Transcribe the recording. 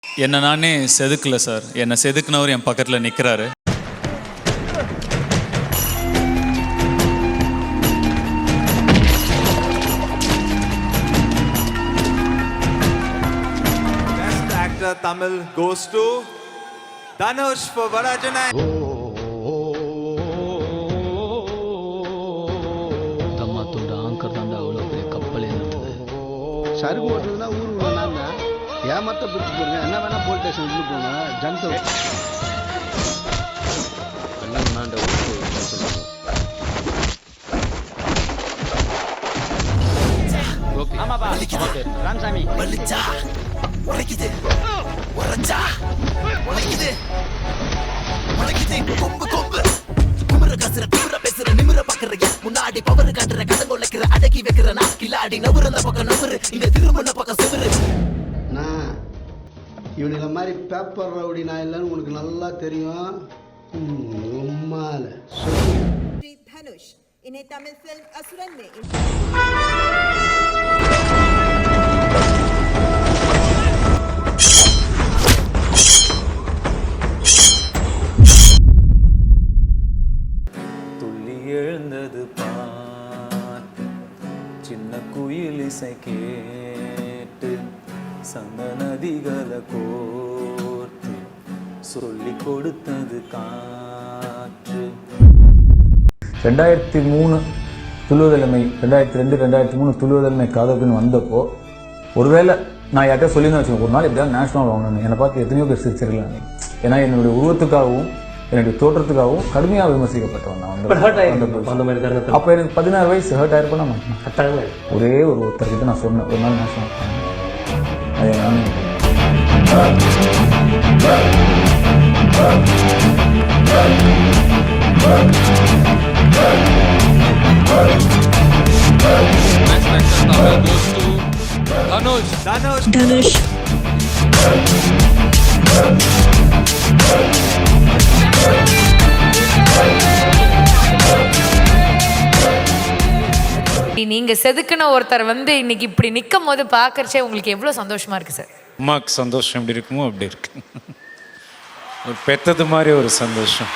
என்ன நானே செதுக்கல சார், என்னை செதுக்குனவர் என் பக்கத்தில் நிற்கிறாரு. Best actor Tamil goes to Dhanush for Varajanai. தம்மாத்தோட ஆங்கர் தாண்டா அவ்வளோ பெரிய கப்பலே இருந்தது. சருகு ஓட்டுறதுனா ஊர் வேணாங்க ஏமாத்த பிடிச்சி போடுங்க. என்ன வேணா போலீஸ் ஸ்டேஷன் உள்ள போங்க. ஜனத்தை எல்லாம் நாண்ட ஊருக்கு சொல்லுவாங்க. ராமசாமி முன்னாடி பவர் கட்டுற கடங்க உழைக்கிற அடக்கி வைக்கிற நான் கில்லாடி நவுறு அந்த பக்கம் நவுறு இங்க திரும்ப பக்கம் செவரு. இவனுங்க மாதிரி பேப்பர் ரவுடி நான் இல்லைன்னு உனக்கு நல்லா தெரியும். உம்மால धनुष इन्हें तमिल फिल्म असुरन में துள்ளி எழுந்தது பாட்டு, சின்ன குயில் இசை கேட்டு, சந்த நதிகளை கோர்த்து சொல்லி கொடுத்தது காற்று. 2003 துளுவதலைமை, 2002 2003 துளுவதலைமை காதல்னு வந்தப்போ ஒருவேளை நான் யார்கிட்ட சொல்லியிருந்தேன் வச்சுக்கோங்க, ஒரு நாள் எப்படியாவது நேஷனல் வாங்கணும். என்னை பார்த்து எத்தனையோ பேர் சிரிச்சிருக்கலாம். ஏன்னா என்னுடைய உருவத்துக்காகவும் என்னுடைய தோற்றத்துக்காகவும் கடுமையாக விமர்சிக்கப்பட்டவன் நான் வந்து. அப்போ எனக்கு 16 வயசு ஹர்ட் ஆயிருப்பேன். நான் ஒரே ஒருத்தர்கிட்ட நான் சொன்னேன், ஒரு நாள் நேஷனல் அது धनुष நீங்க செதுக்குன ஒருத்தர் வந்து இன்னைக்கு இப்படி நிற்கும் போது பார்க்கறச்சே உங்களுக்கு எவ்வளோ சந்தோஷமா இருக்கு சார்? அம்மாவுக்கு சந்தோஷம் எப்படி இருக்குமோ அப்படி இருக்கு. ஒரு பெத்தது மாதிரி ஒரு சந்தோஷம்.